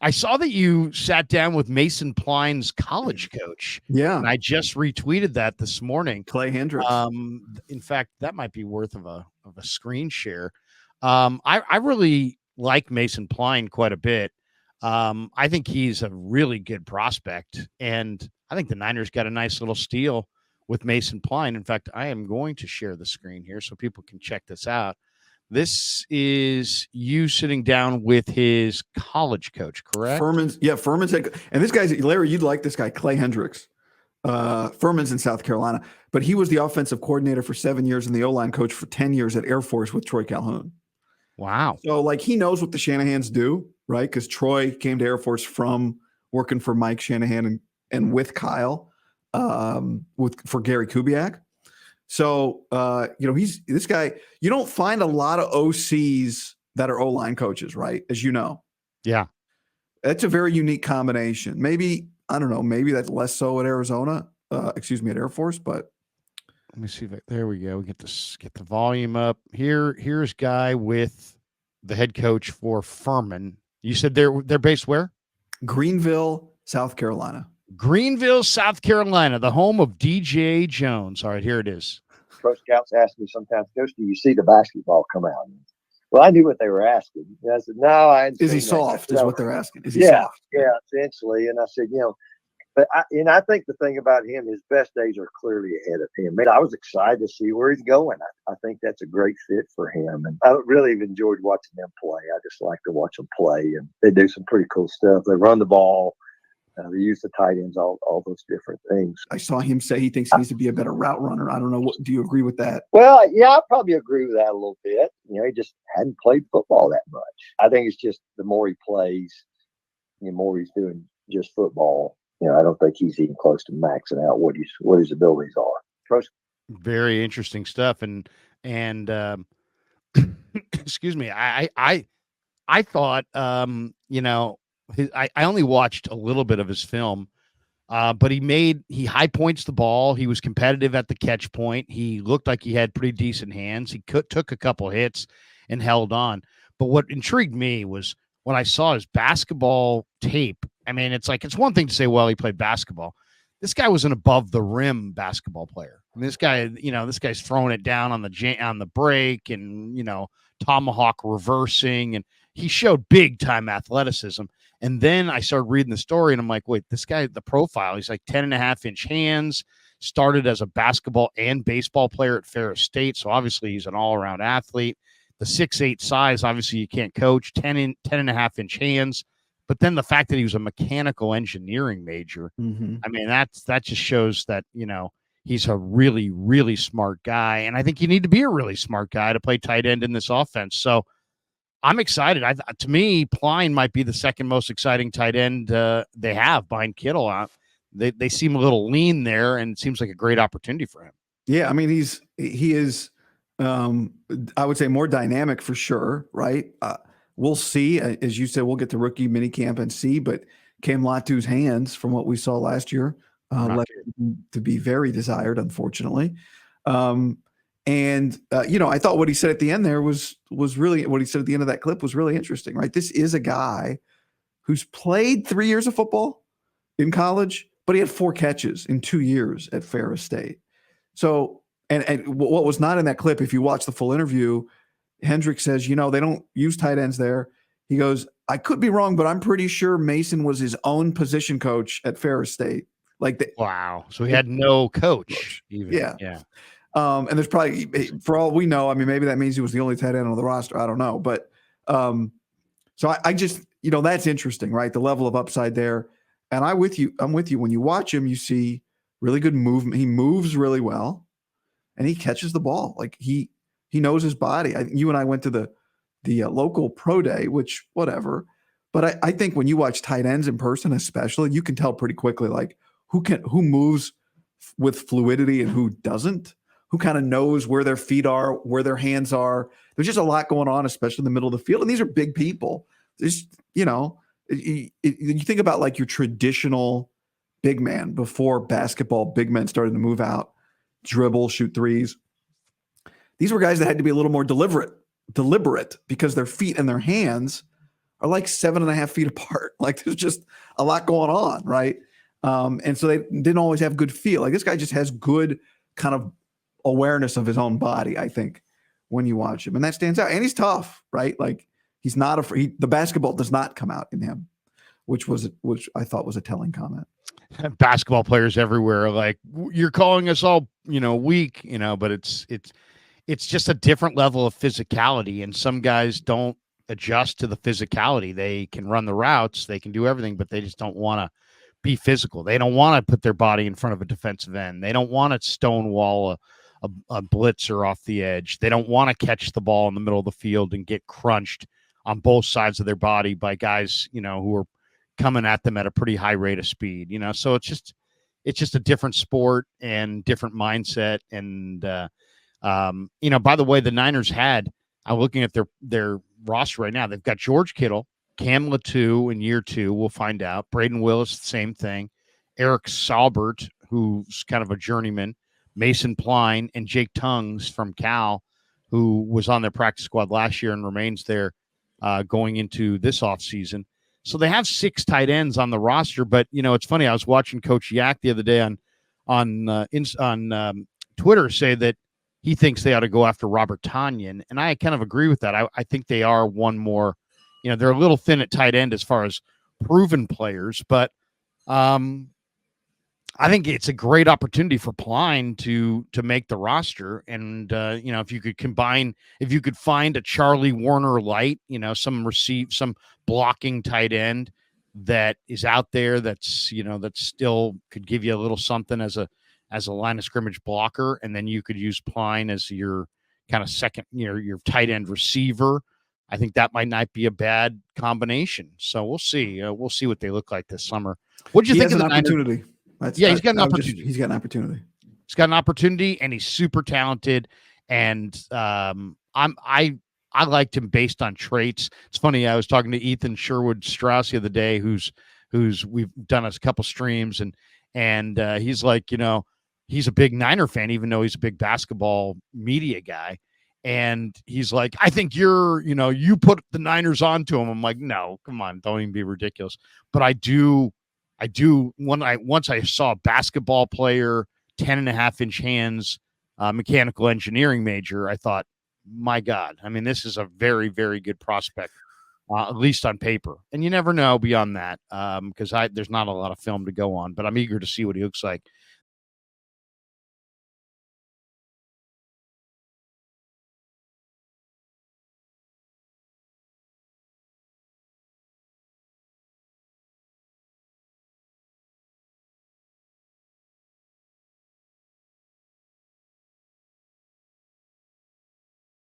I saw that you sat down with Mason Pline's college coach. Yeah. And I just retweeted that this morning. Clay Hendricks. In fact, that might be worth of a screen share. I really like Mason Pline quite a bit. I think he's a really good prospect, and I think the Niners got a nice little steal with Mason Pline. In fact, I am going to share the screen here so people can check this out. This is you sitting down with his college coach, correct? Furman's head, and this guy's Larry. You'd like this guy, Clay Hendricks. Furman's in South Carolina, but he was the offensive coordinator for 7 years and the O-line coach for 10 years at Air Force with Troy Calhoun. Wow. So like he knows what the Shanahans do, right? Because Troy came to Air Force from working for Mike Shanahan and with Kyle, for Gary Kubiak. So he's this guy. You don't find a lot of OCs that are O-line coaches, right? As you know. Yeah. That's a very unique combination. Maybe, I don't know, maybe that's less so at Arizona, at Air Force, but let me see. There we go. We get the volume up. Here's guy with the head coach for Furman. You said they're based where? Greenville, South Carolina. Greenville, South Carolina, the home of DJ Jones. All right, here it is. Pro scouts ask me sometimes, Coach, do you see the basketball come out? Well, I knew what they were asking. And I said, no, I is he soft? Is what they're asking. Is he soft? Yeah, essentially. And I said, but I think the thing about him, his best days are clearly ahead of him. I was excited to see where he's going. I think that's a great fit for him. And I really enjoyed watching them play. I just like to watch them play. And they do some pretty cool stuff. They run the ball. They use the tight ends, all those different things. I saw him say he thinks he needs to be a better route runner. I don't know. Do you agree with that? Well, yeah, I probably agree with that a little bit. He just hadn't played football that much. I think it's just the more he plays, the more he's doing just football. I don't think he's even close to maxing out what his abilities are. Very interesting stuff. And excuse me, I thought, I only watched a little bit of his film, but he high points the ball. He was competitive at the catch point. He looked like he had pretty decent hands. He took a couple hits and held on. But what intrigued me was when I saw his basketball tape. I mean, it's one thing to say, well, he played basketball. This guy was an above the rim basketball player. I mean, this guy's throwing it down on the break and, tomahawk reversing, and he showed big time athleticism. And then I started reading the story and I'm like, wait, this guy, the profile, he's like 10.5-inch hands, started as a basketball and baseball player at Ferris State. So obviously he's an all around athlete. The 6'8" size, obviously you can't coach. 10.5-inch hands. But then the fact that he was a mechanical engineering major, I mean, that just shows that, he's a really, really smart guy. And I think you need to be a really smart guy to play tight end in this offense. So I'm excited. To me, Pline might be the second most exciting tight end they have behind Kittle. They seem a little lean there, and it seems like a great opportunity for him. Yeah, I mean, he is, I would say, more dynamic for sure, right? We'll see. As you said, we'll get to rookie minicamp and see, but Cam Latu's hands, from what we saw last year, left to be very desired, unfortunately. I thought what he said at the end there was really, what he said at the end of that clip was really interesting, right? This is a guy who's played 3 years of football in college, but he had 4 catches in 2 years at Ferris State. So, and what was not in that clip, if you watch the full interview, Hendrick says, they don't use tight ends there. He goes, I could be wrong, but I'm pretty sure Mason was his own position coach at Ferris State. Wow. So he had no coach. Even. Yeah. And there's probably, for all we know, I mean, maybe that means he was the only tight end on the roster. I don't know. But so I just, that's interesting, right? The level of upside there. And I'm with you. When you watch him, you see really good movement. He moves really well and he catches the ball. Like he knows his body. You and I went to the local pro day, which whatever. But I think when you watch tight ends in person, especially, you can tell pretty quickly, like who moves with fluidity and who doesn't. Who kind of knows where their feet are, where their hands are. There's just a lot going on, especially in the middle of the field. And these are big people. There's, you think about like your traditional big man before basketball, big men started to move out, dribble, shoot threes. These were guys that had to be a little more deliberate because their feet and their hands are like 7.5 feet apart. Like there's just a lot going on, right? And so they didn't always have good feel. Like this guy just has good kind of awareness of his own body, I think, when you watch him. And that stands out. And he's tough, right? Like he's not afraid. The basketball does not come out in him, which I thought was a telling comment. Basketball players everywhere are like, you're calling us all, weak, but it's just a different level of physicality. And some guys don't adjust to the physicality. They can run the routes, they can do everything, but they just don't want to be physical. They don't want to put their body in front of a defensive end. They don't want to stonewall a blitzer off the edge. They don't want to catch the ball in the middle of the field and get crunched on both sides of their body by guys, who are coming at them at a pretty high rate of speed, so it's just a different sport and different mindset. And, by the way, the Niners I'm looking at their roster right now. They've got George Kittle, Cam Latu in year 2. We'll find out. Braden Willis, same thing. Eric Saubert, who's kind of a journeyman, Mason Pline, and Jake Tungs from Cal, who was on their practice squad last year and remains there going into this offseason. So they have 6 tight ends on the roster, but it's funny. I was watching Coach Yak the other day on Twitter say that he thinks they ought to go after Robert Tonyan, and I kind of agree with that. I think they are one more. They're a little thin at tight end as far as proven players, but I think it's a great opportunity for Pline to make the roster. And, if you could find a Charlie Warner light, some blocking tight end that is out there that's still could give you a little something as a line of scrimmage blocker. And then you could use Pline as your kind of second, your tight end receiver. I think that might not be a bad combination. So we'll see. We'll see what they look like this summer. What do you think of the opportunity? He's got an opportunity. He's got an opportunity. He's got an opportunity, and he's super talented. And I liked him based on traits. It's funny. I was talking to Ethan Sherwood Strauss the other day, who's we've done a couple streams, and he's like, he's a big Niner fan, even though he's a big basketball media guy. And he's like, I think you put the Niners onto him. I'm like, no, come on, don't even be ridiculous. But I do once I saw a basketball player, 10.5-inch hands, mechanical engineering major, I thought, my God, I mean, this is a very, very good prospect, at least on paper. And you never know beyond that, because there's not a lot of film to go on, but I'm eager to see what he looks like